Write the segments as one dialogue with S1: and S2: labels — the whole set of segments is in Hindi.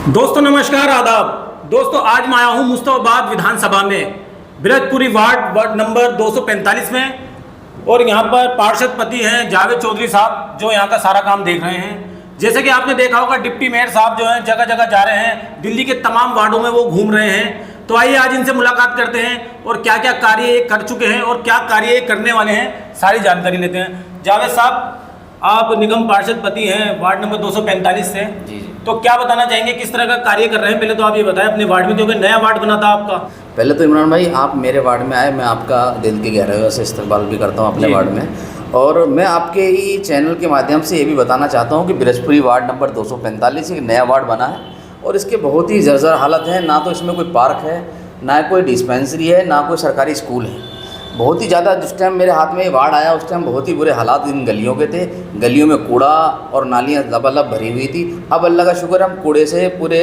S1: दोस्तों नमस्कार आदाब। दोस्तों आज मैं आया हूँ मुस्तफाबाद विधानसभा में बृहदपुरी वार्ड नंबर 245 में, और यहाँ पर पार्षद पति हैं जावेद चौधरी साहब, जो यहाँ का सारा काम देख रहे हैं। जैसे कि आपने देखा होगा डिप्टी मेयर साहब जो हैं जगह जगह जा रहे हैं, दिल्ली के तमाम वार्डों में वो घूम रहे हैं। तो आइए आज इनसे मुलाकात करते हैं और क्या क्या कार्य ये कर चुके हैं और क्या कार्य ये करने वाले हैं, सारी जानकारी लेते हैं। जावेद साहब, आप निगम पार्षद पति हैं वार्ड नंबर 245 से,
S2: जी।
S1: तो क्या बताना चाहेंगे, किस तरह का कार्य कर रहे हैं? पहले तो आप ये बताएं अपने वार्ड में, क्योंकि नया वार्ड बना था आपका।
S2: पहले तो इमरान भाई, आप मेरे वार्ड में आए, मैं आपका दिल की गहराइयों से इस्तकबाल भी करता हूं अपने वार्ड में। और मैं आपके ही चैनल के माध्यम से ये भी बताना चाहता हूं कि बृहस्पति वार्ड नंबर 245 एक नया वार्ड बना है और इसके बहुत ही जर्जर हालत है। ना तो इसमें कोई पार्क है, ना कोई डिस्पेंसरी है, ना कोई सरकारी स्कूल है। बहुत ही ज़्यादा जिस टाइम मेरे हाथ में ये वार्ड आया उस टाइम बहुत ही बुरे हालात इन गलियों के थे। गलियों में कूड़ा और नालियाँ लबालब भरी हुई थी। अब अल्लाह का शुक्र, हम कूड़े से पूरे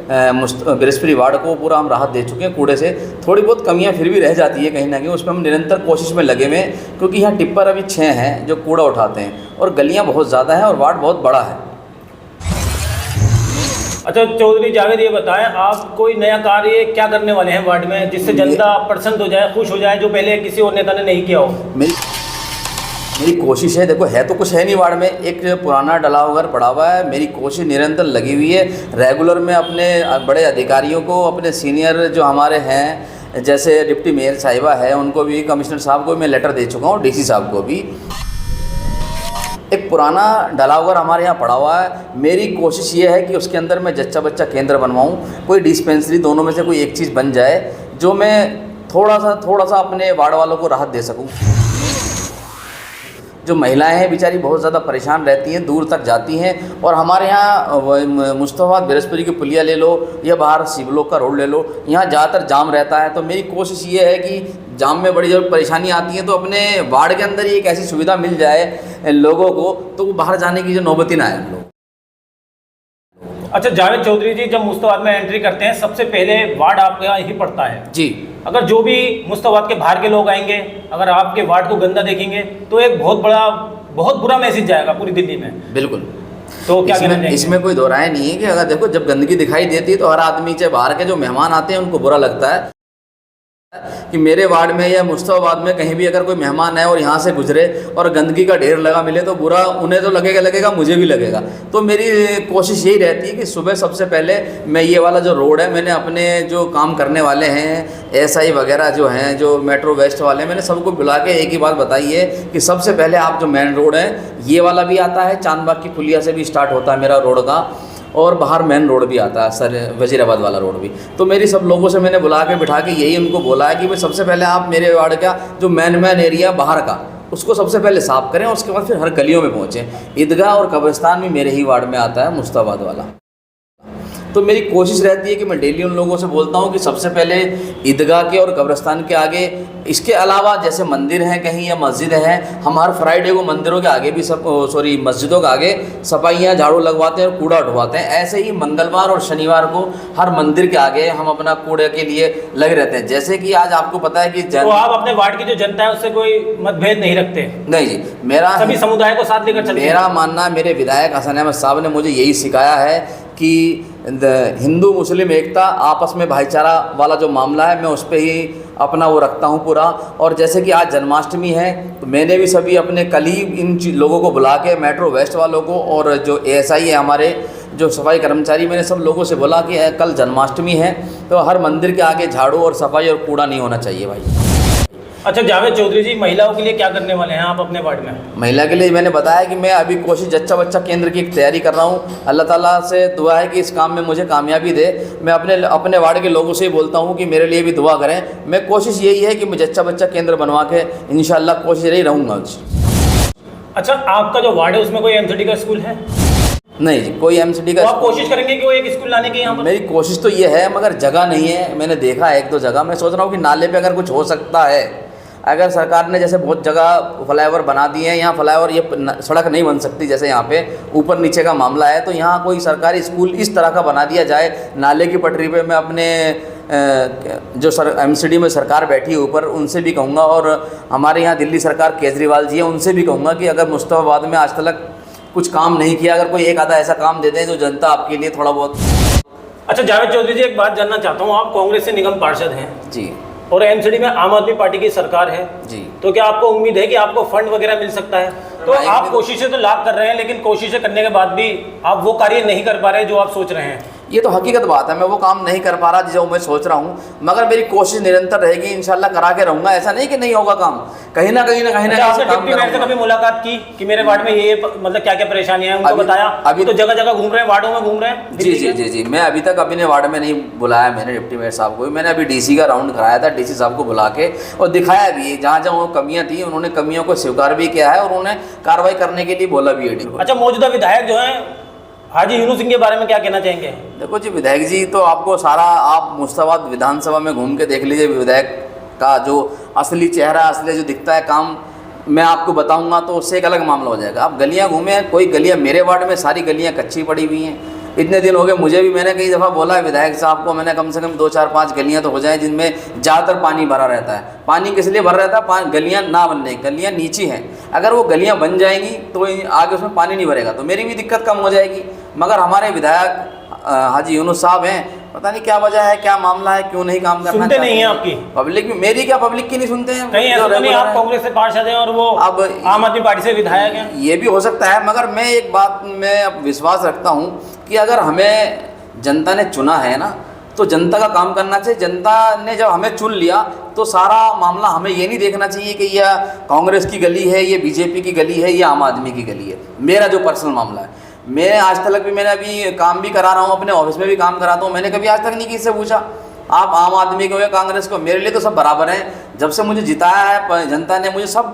S2: बृहस्पति वार्ड को पूरा हम राहत दे चुके हैं। कूड़े से थोड़ी बहुत कमियां फिर भी रह जाती है कहीं ना कहीं, उसमें हम निरंतर कोशिश में लगे हुए हैं, क्योंकि यहाँ टिप्पर अभी 6 हैं जो कूड़ा उठाते हैं और गलियाँ बहुत ज़्यादा हैं और वार्ड बहुत बड़ा है।
S1: अच्छा चौधरी जावेद, ये बताएं आप कोई नया कार्य क्या करने वाले हैं वार्ड में, जिससे जनता प्रसन्न हो जाए, खुश हो जाए, जो पहले किसी और नेता ने नहीं किया हो?
S2: मेरी कोशिश है, देखो है तो कुछ है नहीं वार्ड में, एक पुराना डला हुआ घर पड़ा हुआ है। मेरी कोशिश निरंतर लगी हुई है। रेगुलर में अपने बड़े अधिकारियों को, अपने सीनियर जो हमारे हैं जैसे डिप्टी मेयर साहिबा है उनको भी, कमिश्नर साहब को मैं लेटर दे चुका हूँ, डीसी साहब को भी। एक पुराना डला हुआ हमारे यहाँ पड़ा हुआ है। मेरी कोशिश ये है कि उसके अंदर मैं जच्चा बच्चा केंद्र बनवाऊँ, कोई डिस्पेंसरी, दोनों में से कोई एक चीज़ बन जाए जो मैं थोड़ा सा अपने वार्ड वालों को राहत दे सकूँ। जो महिलाएं हैं बेचारी बहुत ज़्यादा परेशान रहती हैं, दूर तक जाती हैं। और हमारे यहाँ मुस्तफाबाद बृहस्पति की पुलिया ले लो या बाहर शिवलोक का रोड ले लो, यहाँ ज़्यादातर जाम रहता है। तो मेरी कोशिश ये है कि जाम में बड़ी जब परेशानी आती है तो अपने वार्ड के अंदर ही एक ऐसी सुविधा मिल जाए लोगों को, तो वो बाहर जाने की जो नौबत ही ना आए हम लोग।
S1: अच्छा जावेद चौधरी जी, जब मुस्तफाबाद में एंट्री करते हैं सबसे पहले वार्ड आपका ही पड़ता है
S2: जी।
S1: अगर जो भी मुस्तफाबाद के बाहर के लोग आएंगे, अगर आपके वार्ड को गंदा देखेंगे तो एक बहुत बुरा मैसेज जाएगा पूरी दिल्ली में।
S2: बिल्कुल।
S1: तो क्या
S2: इसमें कोई दो राय नहीं है कि अगर देखो जब गंदगी दिखाई देती है तो हर आदमी, चाहे बाहर के जो मेहमान आते हैं उनको बुरा लगता है कि मेरे वार्ड में या मुस्तफाबाद में कहीं भी अगर कोई मेहमान है और यहाँ से गुजरे और गंदगी का ढेर लगा मिले तो बुरा उन्हें तो लगेगा, मुझे भी लगेगा। तो मेरी कोशिश यही रहती है कि सुबह सबसे पहले मैं ये वाला जो रोड है, मैंने अपने जो काम करने वाले हैं एसआई वगैरह जो हैं, जो मेट्रो वेस्ट वाले, मैंने सबको बुला के एक ही बात बताई है कि सबसे पहले आप जो मेन रोड है ये वाला भी आता है, चांदबाग की पुलिया से भी स्टार्ट होता है मेरा रोड का, और बाहर मेन रोड भी आता है सर, वजीराबाद वाला रोड भी। तो मेरी सब लोगों से मैंने बुला के बिठा के यही उनको बोला है कि भाई सबसे पहले आप मेरे वार्ड का जो मेन एरिया बाहर का उसको सबसे पहले साफ़ करें, उसके बाद फिर हर गलियों में पहुँचें। ईदगाह और कब्रिस्तान भी मेरे ही वार्ड में आता है, मुस्तफाबाद वाला। तो मेरी कोशिश रहती है कि मैं डेली उन लोगों से बोलता हूँ कि सबसे पहले ईदगाह के और कब्रिस्तान के आगे, इसके अलावा जैसे मंदिर हैं कहीं या मस्जिद हैं, हम हर फ्राइडे को मंदिरों के आगे भी मस्जिदों के आगे सफाइयाँ, झाड़ू लगवाते हैं और कूड़ा उठवाते हैं। ऐसे ही मंगलवार और शनिवार को हर मंदिर के आगे हम अपना कूड़े के लिए लगे रहते हैं। जैसे कि आज आपको पता है कि
S1: तो आप अपने वार्ड की जो जनता है उससे कोई मतभेद नहीं रखते?
S2: नहीं जी, मेरा
S1: सभी समुदाय को साथ लेकर चलते हैं।
S2: मेरा मानना, मेरे विधायक हसन अहमद साहब ने मुझे यही सिखाया है कि हिंदू मुस्लिम एकता, आपस में भाईचारा वाला जो मामला है मैं उस पर ही अपना वो रखता हूँ पूरा। और जैसे कि आज जन्माष्टमी है तो मैंने भी सभी अपने कलीग इन लोगों को बुला के, मेट्रो वेस्ट वालों को और जो एएसआई है हमारे जो सफाई कर्मचारी, मैंने सब लोगों से बोला कि कल जन्माष्टमी है तो हर मंदिर के आगे झाड़ू और सफाई और कूड़ा नहीं होना चाहिए भाई।
S1: अच्छा जावेद चौधरी जी, महिलाओं के लिए क्या करने वाले हैं आप अपने वार्ड में?
S2: महिला के लिए मैंने बताया कि मैं अभी कोशिश जच्चा बच्चा केंद्र की एक तैयारी कर रहा हूँ। अल्लाह ताला से दुआ है कि इस काम में मुझे कामयाबी दे। मैं अपने वार्ड के लोगों से ही बोलता हूँ कि मेरे लिए भी दुआ करें। मैं कोशिश यही है कि मैं जच्चा बच्चा केंद्र बनवा के इंशाल्लाह कोशिश यही रहूँगा।
S1: अच्छा, आपका जो वार्ड है उसमें कोई एमसीडी का स्कूल है?
S2: नहीं जी, कोई एमसीडी का।
S1: तो आप कोशिश करेंगे कि वो एक स्कूल लाने की यहाँ पर?
S2: मेरी कोशिश तो ये है मगर जगह नहीं है। मैंने देखा है एक दो जगह, मैं सोच रहा हूँ कि नाले पे अगर कुछ हो सकता है, अगर सरकार ने जैसे बहुत जगह फ्लाईओवर बना दिए हैं, यहाँ फ्लाईओवर ये सड़क नहीं बन सकती, जैसे यहाँ पे ऊपर नीचे का मामला है, तो यहाँ कोई सरकारी स्कूल इस तरह का बना दिया जाए नाले की पटरी पे। मैं अपने जो एमसीडी में सरकार बैठी है ऊपर, उनसे भी कहूँगा, और हमारे यहाँ दिल्ली सरकार केजरीवाल जी हैं, उनसे भी कहूँगा कि अगर मुस्तफाबाद में आज तक कुछ काम नहीं किया, अगर कोई एक आधा ऐसा काम दे दें जो जनता आपके लिए थोड़ा बहुत
S1: अच्छा जावेद चौधरी जी, एक बात जानना चाहता हूँ, आप कांग्रेस से निगम पार्षद हैं
S2: जी
S1: और एमसीडी में आम आदमी पार्टी की सरकार है
S2: जी।
S1: तो क्या आपको उम्मीद है कि आपको फंड वगैरह मिल सकता है? तो आप कोशिशें तो लाख कर रहे हैं, लेकिन कोशिशें करने के बाद भी आप वो कार्य नहीं कर पा रहे जो आप सोच रहे हैं।
S2: ये तो हकीकत बात है, मैं वो काम नहीं कर पा रहा जो मैं सोच रहा हूँ, मगर मेरी कोशिश निरंतर रहेगी, इंशाल्लाह करा के रहूँगा। ऐसा नहीं कि नहीं होगा काम, कहीं ना कहीं
S1: आपने डिप्टी मेयर से कभी मुलाकात की कि मेरे वार्ड में ये मतलब क्या क्या परेशानियां हैं, उनको बताया? अभी तो जगह जगह घूम रहे हैं, वार्डों में घूम रहे हैं।
S2: जी जी जी जी, मैं अभी तक अपने वार्ड में नहीं बुलाया मैंने डिप्टी मेयर साहब को। मैंने अभी डीसी का राउंड कराया था, डीसी साहब को बुला के और दिखाया भी, जहाँ जहाँ वो कमियाँ थी उन्होंने कमियों को स्वीकार भी किया है और उन्होंने कार्रवाई करने के लिए बोला भी है।
S1: अच्छा, मौजूदा विधायक जो है हाजी यूनुस सिंह के बारे में क्या कहना चाहेंगे?
S2: देखो जी, विधायक जी तो आपको सारा, आप मुश्ताबाद विधानसभा में घूम के देख लीजिए, विधायक का जो असली चेहरा, असली जो दिखता है काम, मैं आपको बताऊंगा तो उससे एक अलग मामला हो जाएगा। आप गलियां घूमे, कोई गलियां मेरे वार्ड में सारी गलियां कच्ची पड़ी हुई हैं। इतने दिन हो गए, मुझे भी मैंने कई दफ़ा बोला है विधायक साहब को, मैंने कम से कम 2 4 5 गलियां तो हो जाएं जिनमें ज़्यादातर पानी भरा रहता है। पानी किस लिए भरा रहता है? गलियां ना बनने, गलियां नीची हैं, अगर वो गलियां बन जाएंगी तो आगे उसमें पानी नहीं भरेगा, तो मेरी भी दिक्कत कम हो जाएगी। मगर हमारे विधायक हाजी यूनुस साहब हैं, पता नहीं क्या वजह है, क्या मामला है, क्यों नहीं काम करना
S1: सुनते नहीं है आपकी
S2: पब्लिक में। मेरी क्या, पब्लिक की नहीं सुनते हैं?
S1: कहीं ऐसा नहीं आप कांग्रेस से पार्षद हैं और वो अब आम आदमी पार्टी से विधायक हैं?
S2: ये भी हो सकता है, मगर मैं एक बात में अब विश्वास रखता हूँ कि अगर हमें जनता ने चुना है ना, तो जनता का काम करना चाहिए। जनता ने जब हमें चुन लिया तो सारा मामला हमें ये नहीं देखना चाहिए कि यह कांग्रेस की गली है, ये बीजेपी की गली है, या आम आदमी की गली है। मेरा जो पर्सनल मामला है, मैं आज तक भी, मैंने अभी काम भी करा रहा हूँ, अपने ऑफिस में भी काम कराता हूँ, मैंने कभी आज तक नहीं किसी से पूछा आप आम आदमी को या कांग्रेस को, मेरे लिए तो सब बराबर हैं। जब से मुझे जिताया है जनता ने, मुझे सब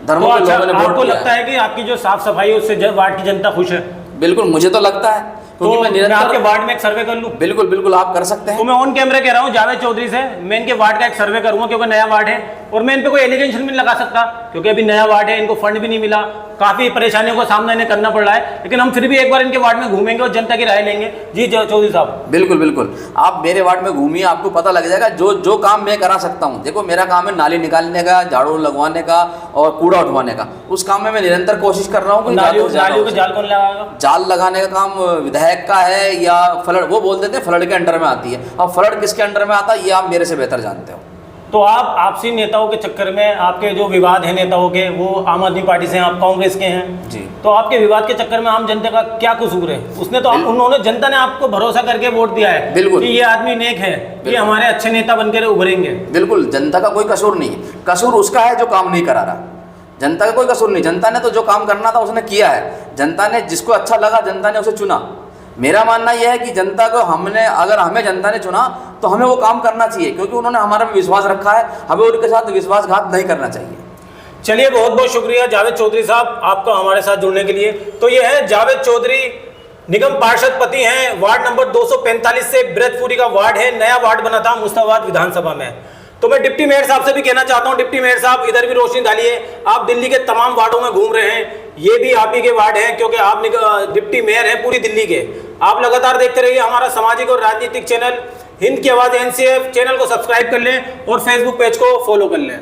S2: धर्मों के लोगों ने वोट दिया।
S1: आपको लगता है कि आपकी जो साफ सफाई है उससे वार्ड की जनता खुश है?
S2: बिल्कुल, मुझे तो लगता है, क्योंकि मैं निरंतर
S1: आपके वार्ड में एक सर्वे कर लूं?
S2: बिल्कुल बिल्कुल, आप कर सकते हैं।
S1: तो मैं ऑन कैमरा कह रहा हूं जावेद चौधरी से, मैं इनके वार्ड का एक सर्वे करूंगा क्योंकि नया वार्ड है और मैं इन पे कोई एलिगेशन भी नहीं लगा सकता क्योंकि अभी नया वार्ड है, इनको फंड भी नहीं मिला, काफी परेशानियों का सामना इन्हें करना पड़ रहा है, लेकिन हम फिर भी एक बार इनके वार्ड में घूमेंगे और जनता की राय लेंगे। जी चौधरी साहब।
S2: बिल्कुल बिल्कुल, आप मेरे वार्ड में घूमिए, आपको पता लग जाएगा जो जो काम मैं करा सकता हूँ। देखो, मेरा काम है नाली निकालने का, झाड़ू लगवाने का और कूड़ा उठवाने का, उस काम में मैं निरंतर कोशिश कर रहा हूँ।
S1: नालियों का जाल कौन लगाएगा?
S2: जाल लगाने का काम विधायक का है या फ्लड, वो बोल देते हैं फ्लड के अंडर में आती है, और फ्लड किसके अंडर में आता है ये आप मेरे से बेहतर जानते हो।
S1: तो आप आपसी नेताओं के चक्कर में, आपके जो विवाद हैं नेताओं के, वो आम आदमी पार्टी से हैं, आप कांग्रेस के हैं
S2: जी,
S1: तो आपके विवाद के चक्कर में आम जनता का क्या कसूर है? उसने तो उन्होंने, जनता ने आपको भरोसा करके वोट दिया है
S2: बिल्कुल
S1: कि ये आदमी नेक है, ये हमारे अच्छे नेता बनकर उभरेंगे।
S2: बिल्कुल, जनता का कोई कसूर नहीं है, कसूर उसका है जो काम नहीं करा रहा। जनता का कोई कसूर नहीं, जनता ने तो जो काम करना था उसने किया है। जनता ने जिसको अच्छा लगा, जनता ने उसे चुना। मेरा मानना यह है कि जनता को अगर हमें जनता ने चुना तो हमें वो काम करना चाहिए, क्योंकि उन्होंने हमारा विश्वास रखा है, हमें उनके साथ विश्वासघात नहीं करना चाहिए।
S1: चलिए, बहुत बहुत शुक्रिया जावेद चौधरी साहब आपका हमारे साथ जुड़ने के लिए। तो ये है जावेद चौधरी, निगम पार्षद पति हैं, वार्ड नंबर 245 से ब्रजपुरी का वार्ड है, नया वार्ड बना था मुस्ताबाद विधानसभा में। तो मैं डिप्टी मेयर साहब से भी कहना चाहता हूं, डिप्टी मेयर साहब इधर भी रोशनी डालिए, आप दिल्ली के तमाम वार्डों में घूम रहे हैं, ये भी आप ही के वार्ड हैं क्योंकि आप डिप्टी मेयर हैं पूरी दिल्ली के। आप लगातार देखते रहिए हमारा सामाजिक और राजनीतिक चैनल हिंद की आवाज़ NCF, चैनल को सब्सक्राइब कर लें और फेसबुक पेज को फॉलो कर लें।